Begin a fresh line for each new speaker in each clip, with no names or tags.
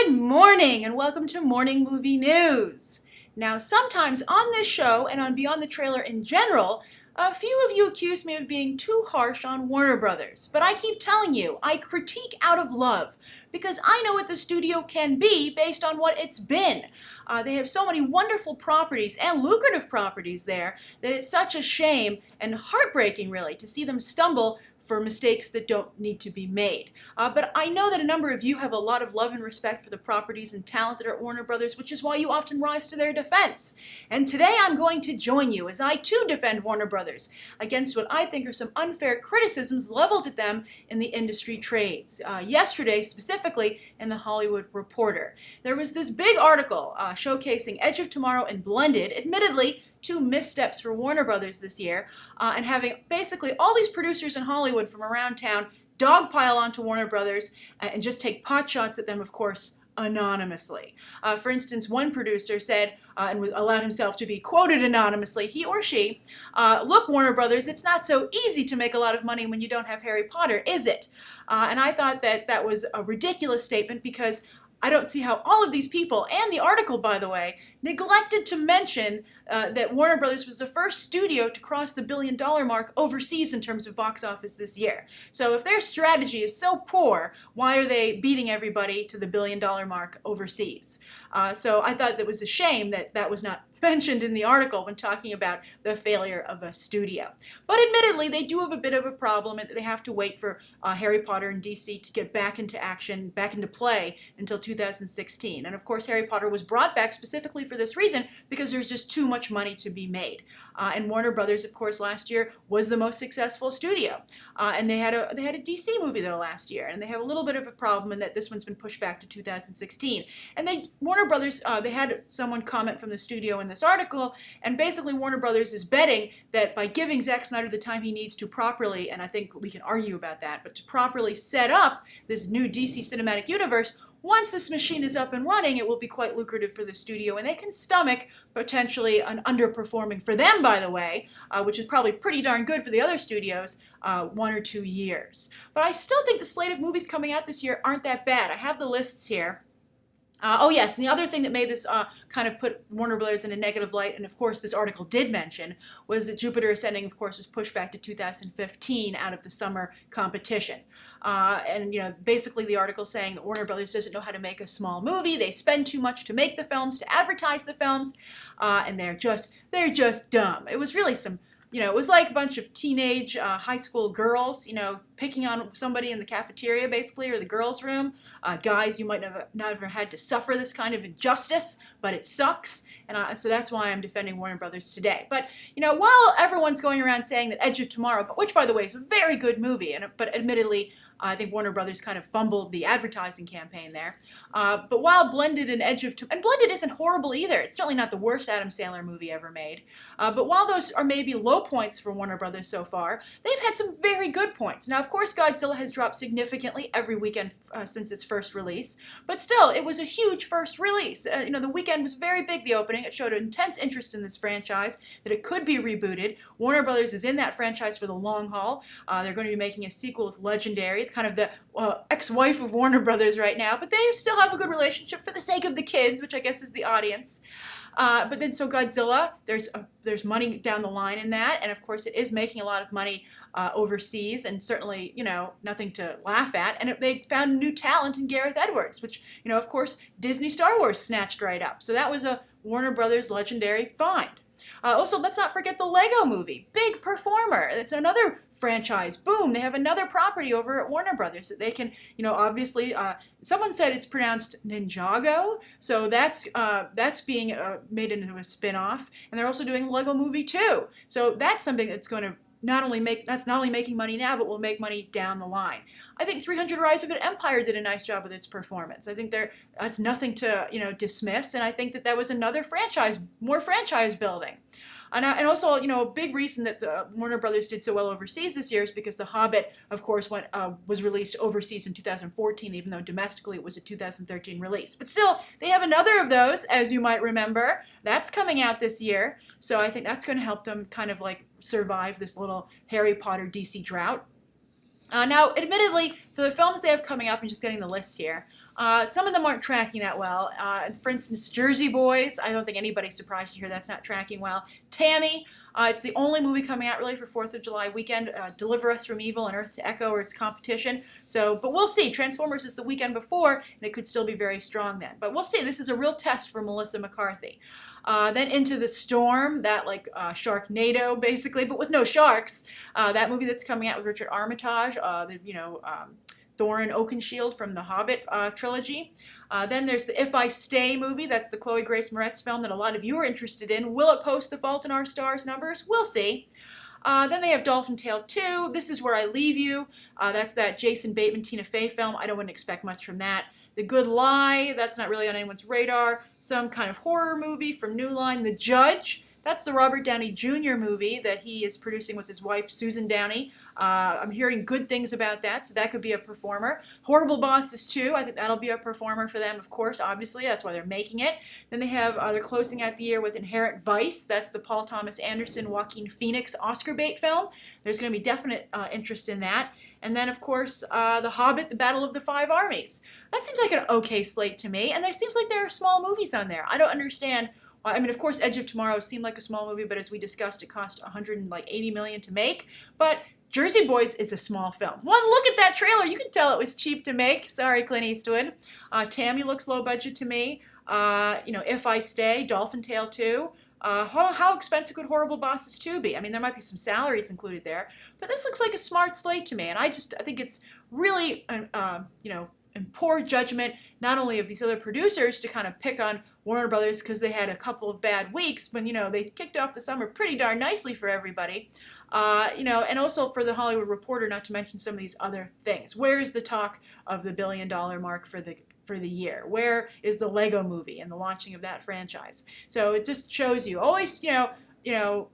Good morning and welcome to Morning Movie News. Now, sometimes on this show and on Beyond the Trailer in general, a few of you accuse me of being too harsh on Warner Brothers. But I keep telling you, I critique out of love because I know what the studio can be based on what it's been. They have so many wonderful properties and lucrative properties there that it's such a shame and heartbreaking, really, to see them stumble for mistakes that don't need to be made. But I know that a number of you have a lot of love and respect for the properties and talent that are at Warner Brothers, which is why you often rise to their defense. And today I'm going to join you as I too defend Warner Brothers against what I think are some unfair criticisms leveled at them in the industry trades. Yesterday, specifically in the Hollywood Reporter, there was this big article showcasing Edge of Tomorrow and Blended, admittedly two missteps for Warner Brothers this year, and having basically all these producers in Hollywood from around town dogpile onto Warner Brothers and just take pot shots at them, of course, anonymously. For instance, one producer said, and allowed himself to be quoted anonymously, he or she, look, Warner Brothers, it's not so easy to make a lot of money when you don't have Harry Potter, is it? And I thought that that was a ridiculous statement because I don't see how all of these people, and the article, by the way, neglected to mention that Warner Brothers was the first studio to cross the billion-dollar mark overseas in terms of box office this year. So if their strategy is so poor, why are they beating everybody to the billion-dollar mark overseas? So I thought that was a shame that that was not mentioned in the article when talking about the failure of a studio. But admittedly, they do have a bit of a problem and they have to wait for Harry Potter and DC to get back into action, back into play until 2016. And of course, Harry Potter was brought back specifically for this reason because there's just too much money to be made. And Warner Brothers, of course, last year was the most successful studio. And they had a DC movie though last year, and they have a little bit of a problem in that this one's been pushed back to 2016. And Warner Brothers, they had someone comment from the studio in this article, and basically Warner Brothers is betting that by giving Zack Snyder the time he needs to properly, and I think we can argue about that, but to properly set up this new DC cinematic universe, once this machine is up and running, it will be quite lucrative for the studio, and they can stomach potentially an underperforming, for them, by the way, which is probably pretty darn good for the other studios, 1 or 2 years. But I still think the slate of movies coming out this year aren't that bad. I have the lists here. Oh yes, and the other thing that made this kind of put Warner Brothers in a negative light, and of course this article did mention, was that Jupiter Ascending, of course, was pushed back to 2015 out of the summer competition. And basically the article saying that Warner Brothers doesn't know how to make a small movie. They spend too much to make the films, to advertise the films, and they're just dumb. It was really some. It was like a bunch of teenage high school girls, picking on somebody in the cafeteria, basically, or the girls' room. Guys, you might never had to suffer this kind of injustice, but it sucks. And so that's why I'm defending Warner Brothers today. But, while everyone's going around saying that Edge of Tomorrow, which, by the way, is a very good movie, but admittedly, I think Warner Brothers kind of fumbled the advertising campaign there. But while Blended and and Blended isn't horrible either. It's certainly not the worst Adam Sandler movie ever made. But while those are maybe low points for Warner Brothers so far, they've had some very good points. Now, of course, Godzilla has dropped significantly every weekend since its first release. But still, it was a huge first release. The weekend was very big, the opening. It showed intense interest in this franchise, that it could be rebooted. Warner Brothers is in that franchise for the long haul. They're going to be making a sequel with Legendary, kind of the ex-wife of Warner Brothers right now, but they still have a good relationship for the sake of the kids, which I guess is the audience. But then so Godzilla, there's money down the line in that, and of course it is making a lot of money overseas, and certainly, nothing to laugh at. And they found new talent in Gareth Edwards, which, of course, Disney Star Wars snatched right up. So that was a Warner Brothers Legendary find. Also, let's not forget the Lego Movie. Big performer. It's another franchise. Boom, they have another property over at Warner Brothers that they can, obviously, someone said it's pronounced Ninjago, so that's being made into a spin-off. And they're also doing the Lego Movie 2. So that's something that's going to not only making money now, but will make money down the line. I think 300: Rise of an Empire did a nice job with its performance. I think that's nothing to dismiss, and I think that was another more franchise building. And also, a big reason that the Warner Brothers did so well overseas this year is because The Hobbit, of course, was released overseas in 2014, even though domestically it was a 2013 release. But still, they have another of those, as you might remember. That's coming out this year. So I think that's going to help them kind of like survive this little Harry Potter DC drought. Now, admittedly, for the films they have coming up, I'm just getting the list here, Some of them aren't tracking that well. For instance, Jersey Boys. I don't think anybody's surprised to hear that's not tracking well. Tammy. It's the only movie coming out really for 4th of July weekend. Deliver Us from Evil and Earth to Echo or its competition. So, but we'll see. Transformers is the weekend before, and it could still be very strong then. But we'll see. This is a real test for Melissa McCarthy. Then Into the Storm, that like Sharknado basically, but with no sharks. That movie that's coming out with Richard Armitage. Thorin Oakenshield from the Hobbit trilogy. Then there's the If I Stay movie. That's the Chloe Grace Moretz film that a lot of you are interested in. Will it post The Fault in Our Stars numbers? We'll see. Then they have Dolphin Tale 2. This Is Where I Leave You. That's that Jason Bateman, Tina Fey film. I wouldn't expect much from that. The Good Lie. That's not really on anyone's radar. Some kind of horror movie from New Line. The Judge. That's the Robert Downey Jr. movie that he is producing with his wife, Susan Downey. I'm hearing good things about that, so that could be a performer. Horrible Bosses 2, I think that'll be a performer for them, of course, obviously. That's why they're making it. Then they have, they're closing out the year with Inherent Vice. That's the Paul Thomas Anderson, Joaquin Phoenix Oscar bait film. There's going to be definite interest in that. And then, of course, The Hobbit, The Battle of the Five Armies. That seems like an okay slate to me, and there seems like there are small movies on there. I don't understand. I mean, of course, Edge of Tomorrow seemed like a small movie, but as we discussed, it cost $180 million to make. But Jersey Boys is a small film. One look at that trailer, you can tell it was cheap to make. Sorry, Clint Eastwood. Tammy looks low budget to me. If I Stay, Dolphin Tale 2. How expensive could Horrible Bosses 2 be? I mean, there might be some salaries included there, but this looks like a smart slate to me, and I think it's really, in poor judgment, not only of these other producers to kind of pick on Warner Brothers because they had a couple of bad weeks, but, they kicked off the summer pretty darn nicely for everybody, and also for the Hollywood Reporter, not to mention some of these other things. Where is the talk of the $1 billion mark for the year? Where is the Lego movie and the launching of that franchise? So it just shows you, always,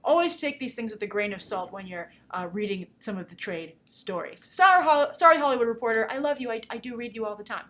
always take these things with a grain of salt when you're reading some of the trade stories. Sorry, Hollywood Reporter. I love you. I do read you all the time.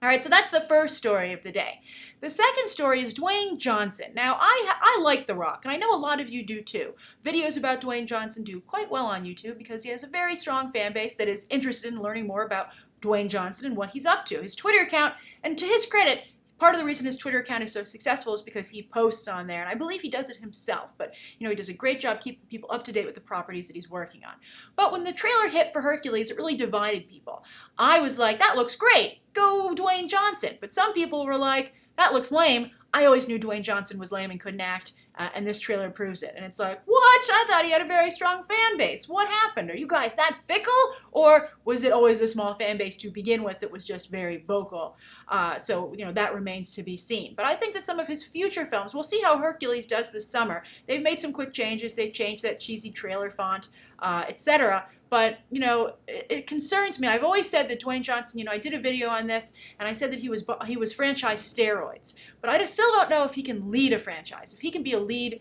All right, so that's the first story of the day. The second story is Dwayne Johnson. Now, I like The Rock, and I know a lot of you do too. Videos about Dwayne Johnson do quite well on YouTube because he has a very strong fan base that is interested in learning more about Dwayne Johnson and what he's up to. His Twitter account, and to his credit, part of the reason his Twitter account is so successful is because he posts on there, and I believe he does it himself, but he does a great job keeping people up to date with the properties that he's working on. But when the trailer hit for Hercules, it really divided people. I was like, that looks great, go Dwayne Johnson. But some people were like, that looks lame. I always knew Dwayne Johnson was lame and couldn't act, and this trailer proves it. And it's like, what? I thought he had a very strong fan base. What happened? Are you guys that fickle? Or was it always a small fan base to begin with that was just very vocal? So that remains to be seen. But I think that some of his future films, we'll see how Hercules does this summer. They've made some quick changes. They've changed that cheesy trailer font, etc. But, it concerns me. I've always said that Dwayne Johnson, I did a video on this, and I said that he was franchise steroids. But I still don't know if he can lead a franchise, if he can be a lead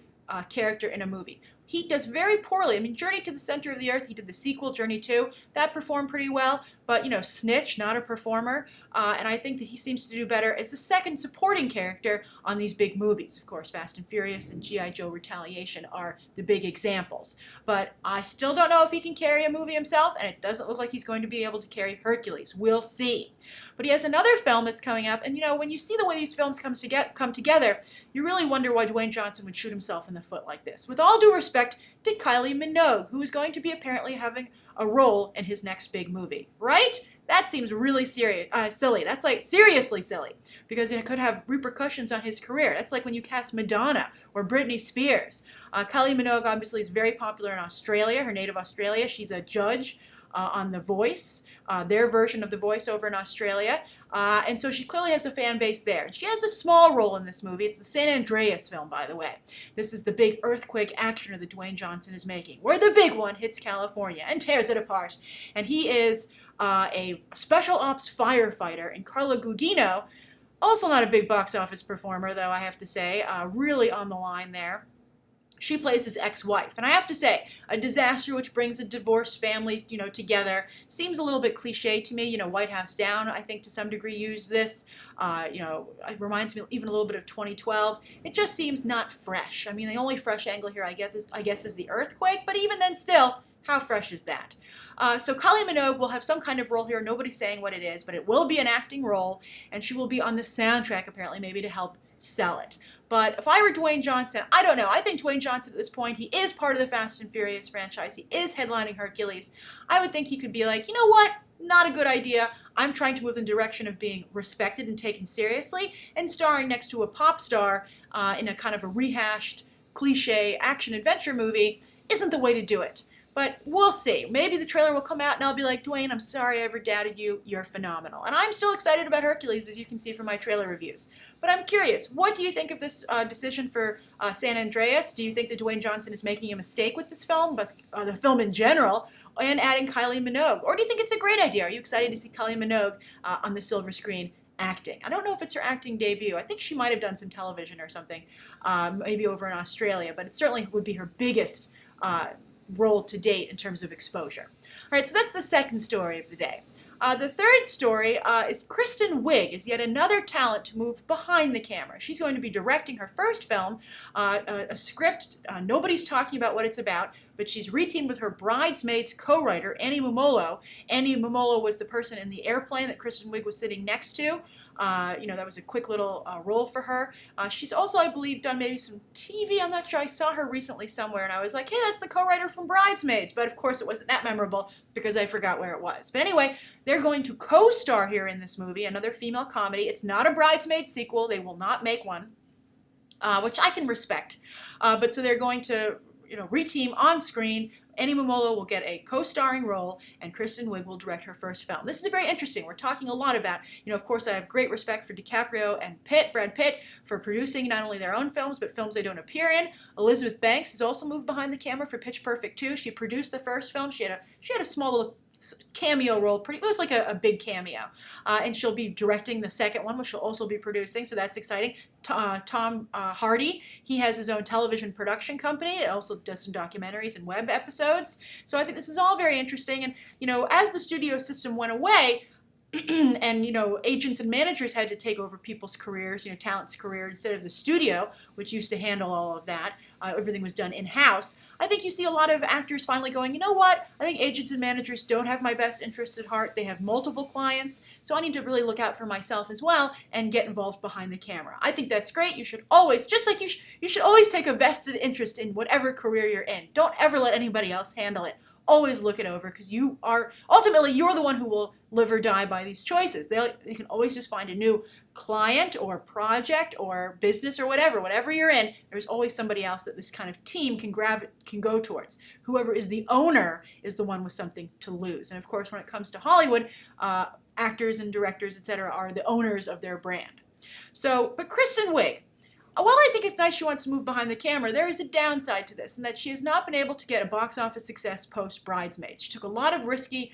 character in a movie. He does very poorly. I mean, Journey to the Center of the Earth, he did the sequel, Journey 2. That performed pretty well, but, Snitch, not a performer. And I think that he seems to do better as a second supporting character on these big movies. Of course, Fast and Furious and G.I. Joe Retaliation are the big examples. But I still don't know if he can carry a movie himself, and it doesn't look like he's going to be able to carry Hercules. We'll see. But he has another film that's coming up, and, when you see the way these films come together, you really wonder why Dwayne Johnson would shoot himself in the foot like this. With all due respect to Kylie Minogue, who is going to be apparently having a role in his next big movie, right? That seems really silly. That's like seriously silly because it could have repercussions on his career. That's like when you cast Madonna or Britney Spears. Kylie Minogue obviously is very popular in Australia, her native Australia. She's a judge on The Voice, their version of The Voice over in Australia. And so she clearly has a fan base there. She has a small role in this movie. It's the San Andreas film, by the way. This is the big earthquake actioner that Dwayne Johnson is making, where the big one hits California and tears it apart. And he is a special ops firefighter, and Carla Gugino, also not a big box office performer, though, I have to say, really on the line there. She plays his ex-wife. And I have to say, a disaster which brings a divorced family, together seems a little bit cliche to me. White House Down, I think, to some degree used this. It reminds me even a little bit of 2012. It just seems not fresh. I mean, the only fresh angle here, I guess, is the earthquake. But even then, still, How fresh is that? So Kylie Minogue will have some kind of role here. Nobody's saying what it is, but it will be an acting role, and she will be on the soundtrack apparently, maybe to help sell it. But if I were Dwayne Johnson, I don't know. I think Dwayne Johnson at this point, he is part of the Fast and Furious franchise. He is headlining Hercules. I would think he could be like, you know what? Not a good idea. I'm trying to move in the direction of being respected and taken seriously, and starring next to a pop star in a kind of a rehashed, cliche action-adventure movie isn't the way to do it. But we'll see. Maybe the trailer will come out and I'll be like, Dwayne, I'm sorry I ever doubted you. You're phenomenal. And I'm still excited about Hercules, as you can see from my trailer reviews. But I'm curious, what do you think of this decision for San Andreas? Do you think that Dwayne Johnson is making a mistake with this film, but the film in general, and adding Kylie Minogue? Or do you think it's a great idea? Are you excited to see Kylie Minogue on the silver screen acting? I don't know if it's her acting debut. I think she might have done some television or something, maybe over in Australia, but it certainly would be her biggest role to date in terms of exposure. All right, so that's the second story of the day. The third story is Kristen Wiig is yet another talent to move behind the camera. She's going to be directing her first film, a script nobody's talking about what it's about, but she's reteamed with her Bridesmaids co-writer, Annie Mumolo. Annie Mumolo was the person in the airplane that Kristen Wiig was sitting next to. That was a quick little role for her. She's also, I believe, done maybe some TV. I'm not sure. I saw her recently somewhere, and I was like, hey, that's the co-writer from Bridesmaids. But, of course, it wasn't that memorable because I forgot where it was. But anyway, they're going to co-star here in this movie, another female comedy. It's not a Bridesmaids sequel. They will not make one, which I can respect. But so they're going to reteam on screen. Annie Mumolo will get a co-starring role, and Kristen Wiig will direct her first film. This is very interesting. We're talking a lot about, of course, I have great respect for DiCaprio and Brad Pitt, for producing not only their own films, but films they don't appear in. Elizabeth Banks has also moved behind the camera for Pitch Perfect 2. She produced the first film. She had a small little cameo role, it was like a big cameo, and she'll be directing the second one, which she'll also be producing, so that's exciting. Tom Hardy, he has his own television production company. It also does some documentaries and web episodes, so I think this is all very interesting. And as the studio system went away, and agents and managers had to take over people's careers, talent's career, instead of the studio, which used to handle all of that. Everything was done in-house. I think you see a lot of actors finally going, you know what? I think agents and managers don't have my best interests at heart. They have multiple clients, so I need to really look out for myself as well and get involved behind the camera. I think that's great. You should always, just like you should always take a vested interest in whatever career you're in. Don't ever let anybody else handle it. Always look it over, because ultimately you're the one who will live or die by these choices. They can always just find a new client or project or business or whatever you're in. There's always somebody else that this kind of team can go towards. Whoever is the owner is the one with something to lose. And of course, when it comes to Hollywood, actors and directors, etc., are the owners of their brand. But Kristen Wiig, while I think it's nice she wants to move behind the camera, there is a downside to this, in that she has not been able to get a box office success post-Bridesmaids. She took a lot of risky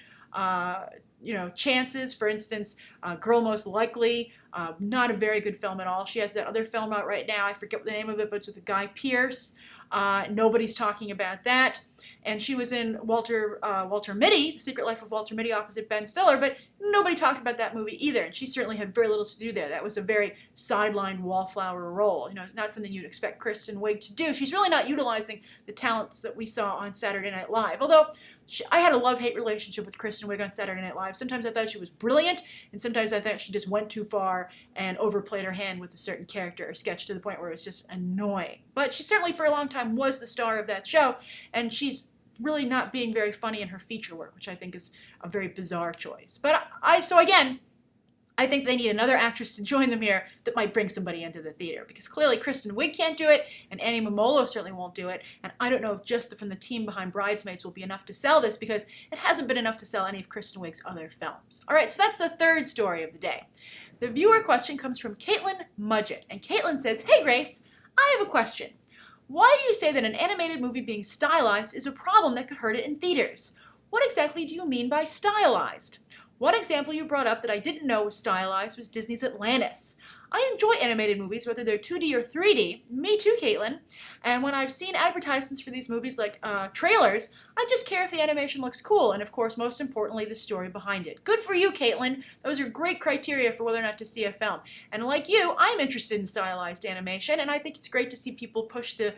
chances. For instance, Girl Most Likely, not a very good film at all. She has that other film out right now. I forget what the name of it, but it's with Guy Pearce. Nobody's talking about that. And she was in Walter Mitty, The Secret Life of Walter Mitty, opposite Ben Stiller, but nobody talked about that movie either. And she certainly had very little to do there. That was a very sideline wallflower role. Not something you'd expect Kristen Wiig to do. She's really not utilizing the talents that we saw on Saturday Night Live. Although I had a love-hate relationship with Kristen Wiig on Saturday Night Live. Sometimes I thought she was brilliant, and sometimes I thought she just went too far and overplayed her hand with a certain character or sketch to the point where it was just annoying. But she certainly for a long time was the star of that show, and she's really not being very funny in her feature work, which I think is a very bizarre choice. But I think they need another actress to join them here that might bring somebody into the theater, because clearly Kristen Wiig can't do it, and Annie Mumolo certainly won't do it, and I don't know if just from the team behind Bridesmaids will be enough to sell this, because it hasn't been enough to sell any of Kristen Wiig's other films. All right, so that's the third story of the day. The viewer question comes from Caitlin Mudgett, and Caitlin says, hey Grace, I have a question. Why do you say that an animated movie being stylized is a problem that could hurt it in theaters? What exactly do you mean by stylized? One example you brought up that I didn't know was stylized was Disney's Atlantis. I enjoy animated movies, whether they're 2D or 3D. Me too, Caitlin. And when I've seen advertisements for these movies, like trailers, I just care if the animation looks cool, and of course, most importantly, the story behind it. Good for you, Caitlin. Those are great criteria for whether or not to see a film. And like you, I'm interested in stylized animation, and I think it's great to see people push the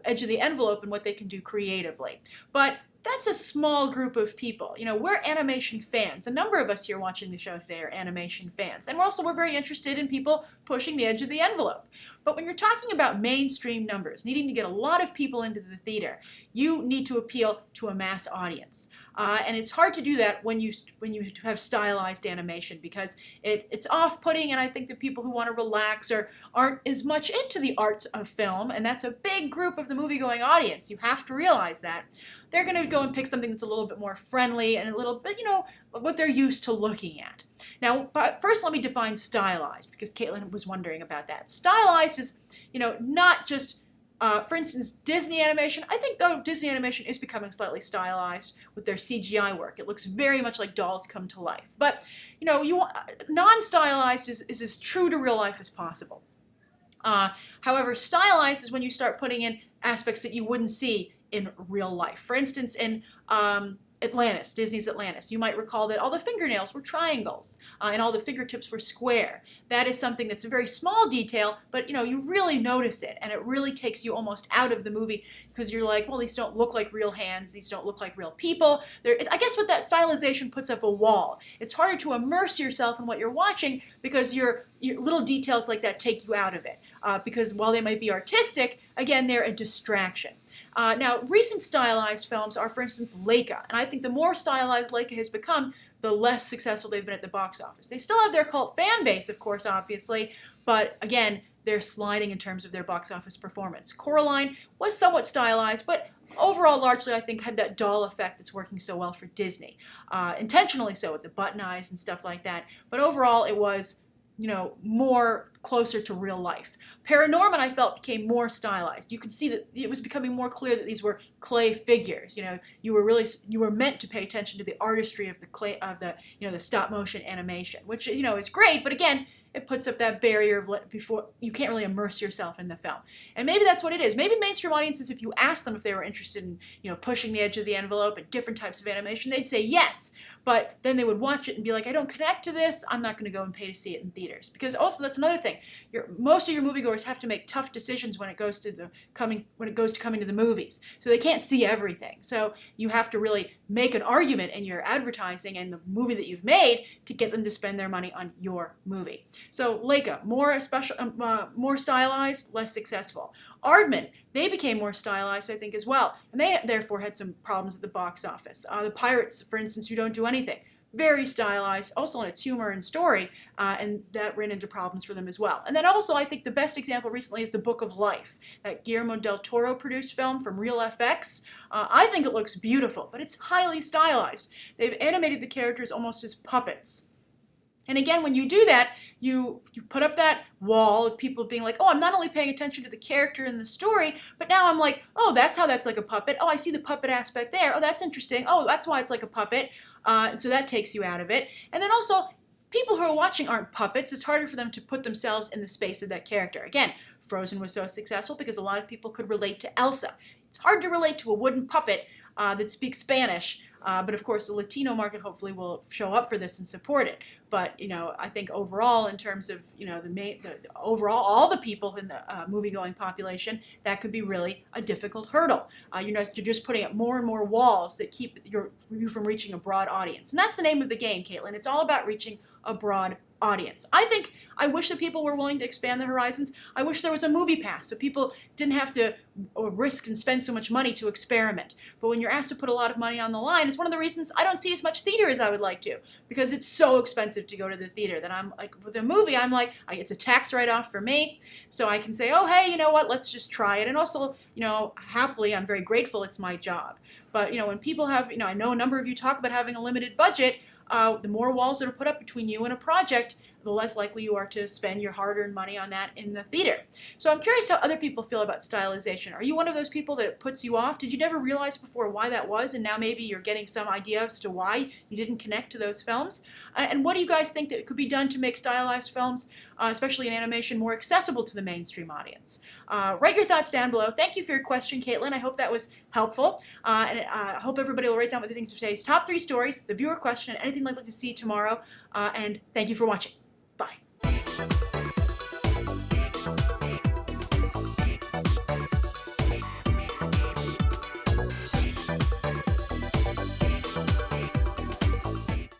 edge of the envelope and what they can do creatively. But that's a small group of people. We're animation fans. A number of us here watching the show today are animation fans. And we're very interested in people pushing the edge of the envelope. But when you're talking about mainstream numbers, needing to get a lot of people into the theater, you need to appeal to a mass audience. And it's hard to do that when you have stylized animation, because it's off-putting, and I think that people who want to relax or aren't as much into the arts of film, and that's a big group of the movie-going audience, you have to realize that, they're going to go and pick something that's a little bit more friendly and a little bit, what they're used to looking at. Now, but first let me define stylized, because Caitlin was wondering about that. Stylized is, not just, for instance, Disney animation. I think, though, Disney animation is becoming slightly stylized with their CGI work. It looks very much like dolls come to life. But, non-stylized is as true to real life as possible. However, stylized is when you start putting in aspects that you wouldn't see in real life. For instance, in Atlantis, Disney's Atlantis, you might recall that all the fingernails were triangles and all the fingertips were square. That is something that's a very small detail, but you really notice it, and it really takes you almost out of the movie, because you're like, well, these don't look like real hands, these don't look like real people. I guess what that stylization puts up a wall. It's harder to immerse yourself in what you're watching, because your little details like that take you out of it. Because while they might be artistic, again, they're a distraction. Now, recent stylized films are, for instance, Leica. And I think the more stylized Leica has become, the less successful they've been at the box office. They still have their cult fan base, of course, obviously. But again, they're sliding in terms of their box office performance. Coraline was somewhat stylized, but overall, largely, I think, had that doll effect that's working so well for Disney. Intentionally so, with the button eyes and stuff like that. But overall, it was more closer to real life. Paranorman, I felt, became more stylized. You could see that it was becoming more clear that these were clay figures. You were meant to pay attention to the artistry of the clay, of the stop motion animation, which is great, but again, it puts up that barrier of before you can't really immerse yourself in the film. And maybe that's what it is. Maybe mainstream audiences, if you ask them if they were interested in pushing the edge of the envelope and different types of animation, they'd say yes. But then they would watch it and be like, I don't connect to this, I'm not going to go and pay to see it in theaters. Because also, that's another thing. Most of your moviegoers have to make tough decisions when it goes to coming to the movies. So they can't see everything. So you have to really make an argument in your advertising and the movie that you've made to get them to spend their money on your movie. So Leica, more stylized, less successful. Aardman, they became more stylized, I think, as well, and they therefore had some problems at the box office. The Pirates, for instance, who don't do anything, very stylized, also in its humor and story, and that ran into problems for them as well. And then also, I think the best example recently is The Book of Life, that Guillermo del Toro produced film from Real FX. I think it looks beautiful, but it's highly stylized. They've animated the characters almost as puppets. And again, when you do that, you put up that wall of people being like, oh, I'm not only paying attention to the character and the story, but now I'm like, oh, that's how that's like a puppet. Oh, I see the puppet aspect there. Oh, that's interesting. Oh, that's why it's like a puppet. So that takes you out of it. And then also, people who are watching aren't puppets. It's harder for them to put themselves in the space of that character. Again, Frozen was so successful because a lot of people could relate to Elsa. It's hard to relate to a wooden puppet that speaks Spanish. But of course, the Latino market hopefully will show up for this and support it. But I think overall, in terms of overall all the people in the movie-going population, that could be really a difficult hurdle. You're just putting up more and more walls that keep you from reaching a broad audience, and that's the name of the game, Caitlin. It's all about reaching a broad audience. I wish that people were willing to expand their horizons. I wish there was a movie pass so people didn't have to risk and spend so much money to experiment. But when you're asked to put a lot of money on the line, it's one of the reasons I don't see as much theater as I would like to, because it's so expensive to go to the theater that I'm like, with a movie, I'm like, it's a tax write-off for me, so I can say, oh, hey, you know what, let's just try it. And also, happily, I'm very grateful it's my job. But, when people have, I know a number of you talk about having a limited budget, the more walls that are put up between you and a project, the less likely you are to spend your hard-earned money on that in the theater. So I'm curious how other people feel about stylization. Are you one of those people that it puts you off? Did you never realize before why that was, and now maybe you're getting some idea as to why you didn't connect to those films? And what do you guys think that could be done to make stylized films, especially in animation, more accessible to the mainstream audience? Write your thoughts down below. Thank you for your question, Caitlin. I hope that was helpful. And I hope everybody will write down what they think of today's top 3 stories, the viewer question, and anything they'd like to see tomorrow. And thank you for watching. Bye.